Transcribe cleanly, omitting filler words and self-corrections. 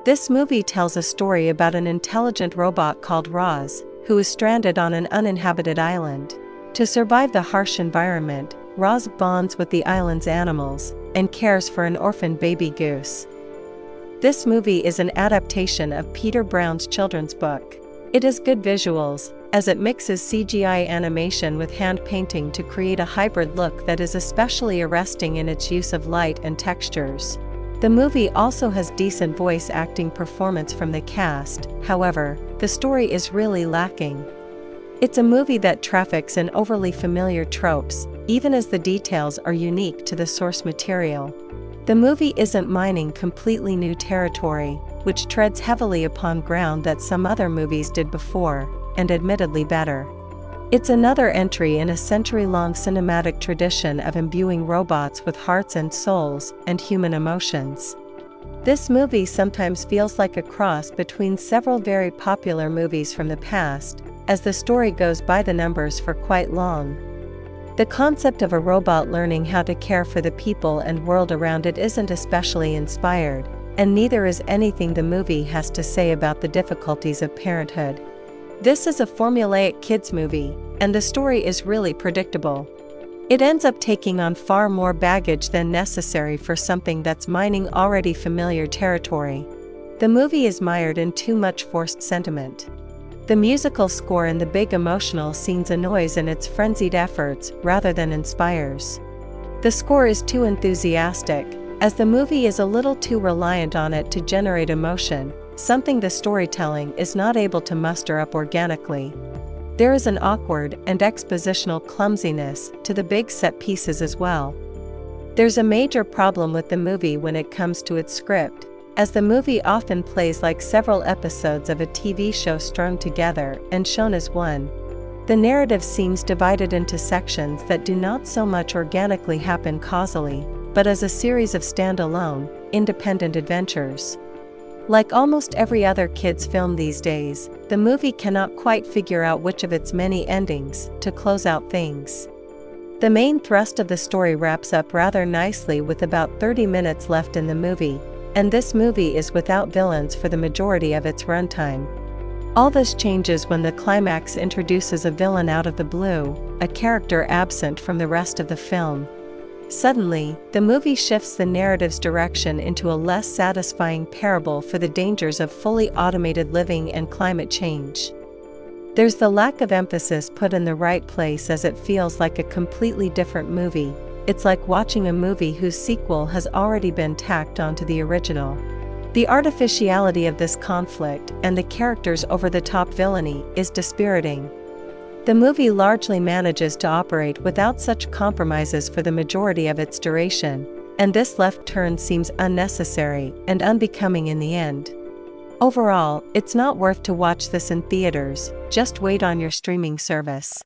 This movie tells a story about an intelligent robot called Roz, who is stranded on an uninhabited island. To survive the harsh environment, Roz bonds with the island's animals and cares for an orphaned baby goose. This movie is an adaptation of Peter Brown's children's book. It has good visuals, as it mixes CGI animation with hand painting to create a hybrid look that is especially arresting in its use of light and textures. The movie also has decent voice acting performance from the cast, however, the story is really lacking. It's a movie that traffics in overly familiar tropes, even as the details are unique to the source material. The movie isn't mining completely new territory, which treads heavily upon ground that some other movies did before, and admittedly better. It's another entry in a century-long cinematic tradition of imbuing robots with hearts and souls and human emotions. This movie sometimes feels like a cross between several very popular movies from the past, as the story goes by the numbers for quite long. The concept of a robot learning how to care for the people and world around it isn't especially inspired, and neither is anything the movie has to say about the difficulties of parenthood. This is a formulaic kids movie, and the story is really predictable. It ends up taking on far more baggage than necessary for something that's mining already familiar territory. The movie is mired in too much forced sentiment. The musical score in the big emotional scenes annoys in its frenzied efforts rather than inspires. The score is too enthusiastic, as the movie is a little too reliant on it to generate emotion, something the storytelling is not able to muster up organically. There is an awkward and expositional clumsiness to the big set pieces as well. There's a major problem with the movie when it comes to its script, as the movie often plays like several episodes of a TV show strung together and shown as one. The narrative seems divided into sections that do not so much organically happen causally, but as a series of standalone, independent adventures. Like almost every other kids' film these days, the movie cannot quite figure out which of its many endings to close out things. The main thrust of the story wraps up rather nicely with about 30 minutes left in the movie, and this movie is without villains for the majority of its runtime. All this changes when the climax introduces a villain out of the blue, a character absent from the rest of the film. Suddenly, the movie shifts the narrative's direction into a less satisfying parable for the dangers of fully automated living and climate change. There's the lack of emphasis put in the right place as it feels like a completely different movie. It's like watching a movie whose sequel has already been tacked onto the original. The artificiality of this conflict and the character's over-the-top villainy is dispiriting. The movie largely manages to operate without such compromises for the majority of its duration, and this left turn seems unnecessary and unbecoming in the end. Overall, it's not worth to watch this in theaters, just wait on your streaming service.